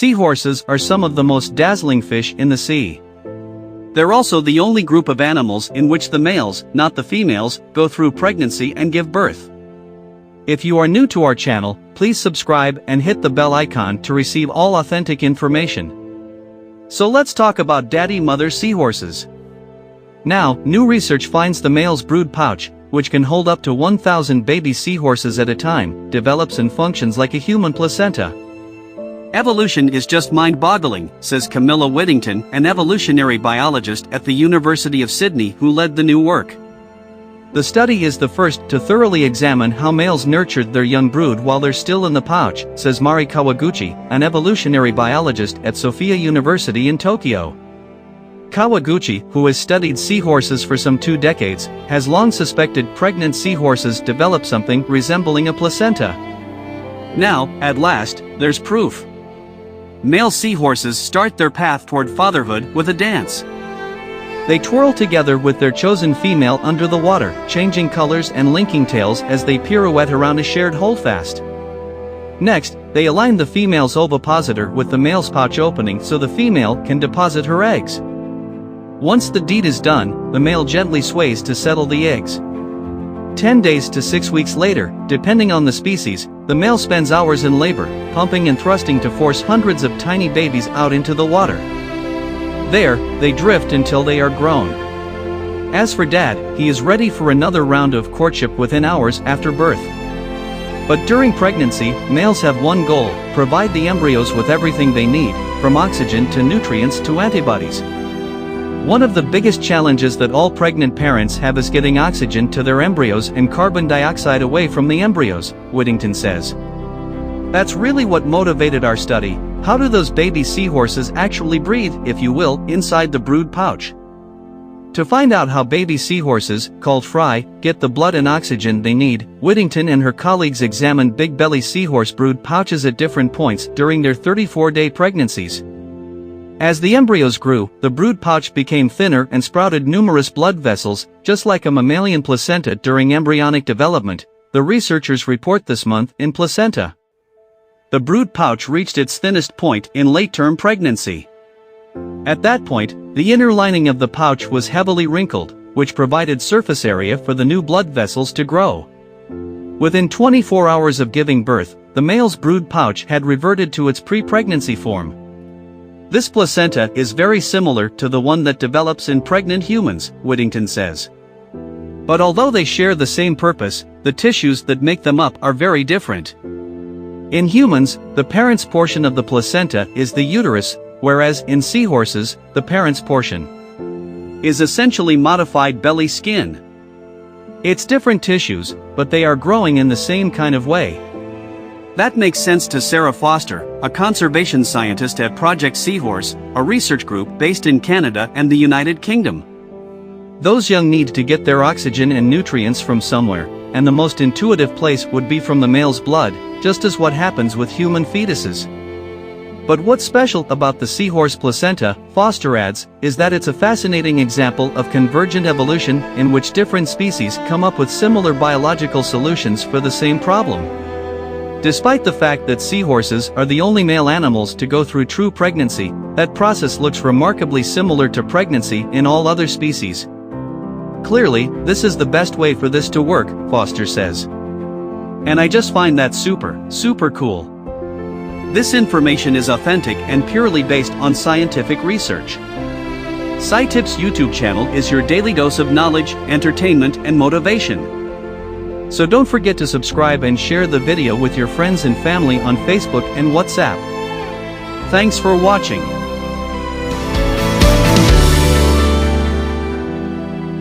Seahorses are some of the most dazzling fish in the sea. They're also the only group of animals in which the males, not the females, go through pregnancy and give birth. If you are new to our channel, please subscribe and hit the bell icon to receive all authentic information. So let's talk about daddy-mother seahorses. Now, new research finds the male's brood pouch, which can hold up to 1,000 baby seahorses at a time, develops and functions like a human placenta. Evolution is just mind-boggling, says Camilla Whittington, an evolutionary biologist at the University of Sydney who led the new work. The study is the first to thoroughly examine how males nurtured their young brood while they're still in the pouch, says Mari Kawaguchi, an evolutionary biologist at Sophia University in Tokyo. Kawaguchi, who has studied seahorses for some 2 decades, has long suspected pregnant seahorses develop something resembling a placenta. Now, at last, there's proof. Male seahorses start their path toward fatherhood with a dance. They twirl together with their chosen female under the water, changing colors and linking tails as they pirouette around a shared holdfast. Next, they align the female's ovipositor with the male's pouch opening so the female can deposit her eggs. Once the deed is done, the male gently sways to settle the eggs. 10 days to 6 weeks later, depending on the species, the male spends hours in labor, pumping and thrusting to force hundreds of tiny babies out into the water. There, they drift until they are grown. As for dad, he is ready for another round of courtship within hours after birth. But during pregnancy, males have one goal: provide the embryos with everything they need, from oxygen to nutrients to antibodies. One of the biggest challenges that all pregnant parents have is getting oxygen to their embryos and carbon dioxide away from the embryos, Whittington says. That's really what motivated our study. How do those baby seahorses actually breathe, if you will, inside the brood pouch? To find out how baby seahorses, called fry, get the blood and oxygen they need, Whittington and her colleagues examined big belly seahorse brood pouches at different points during their 34-day pregnancies. As the embryos grew, the brood pouch became thinner and sprouted numerous blood vessels, just like a mammalian placenta during embryonic development, the researchers report this month in Placenta. The brood pouch reached its thinnest point in late-term pregnancy. At that point, the inner lining of the pouch was heavily wrinkled, which provided surface area for the new blood vessels to grow. Within 24 hours of giving birth, the male's brood pouch had reverted to its pre-pregnancy form. This placenta is very similar to the one that develops in pregnant humans, Whittington says. But although they share the same purpose, the tissues that make them up are very different. In humans, the parent's portion of the placenta is the uterus, whereas in seahorses, the parent's portion is essentially modified belly skin. It's different tissues, but they are growing in the same kind of way. That makes sense to Sarah Foster, a conservation scientist at Project Seahorse, a research group based in Canada and the United Kingdom. Those young need to get their oxygen and nutrients from somewhere, and the most intuitive place would be from the male's blood, just as what happens with human fetuses. But what's special about the seahorse placenta, Foster adds, is that it's a fascinating example of convergent evolution in which different species come up with similar biological solutions for the same problem. Despite the fact that seahorses are the only male animals to go through true pregnancy, that process looks remarkably similar to pregnancy in all other species. Clearly, this is the best way for this to work, Foster says. And I just find that super cool. This information is authentic and purely based on scientific research. SciTips YouTube channel is your daily dose of knowledge, entertainment, and motivation. So don't forget to subscribe and share the video with your friends and family on Facebook and WhatsApp. Thanks for watching.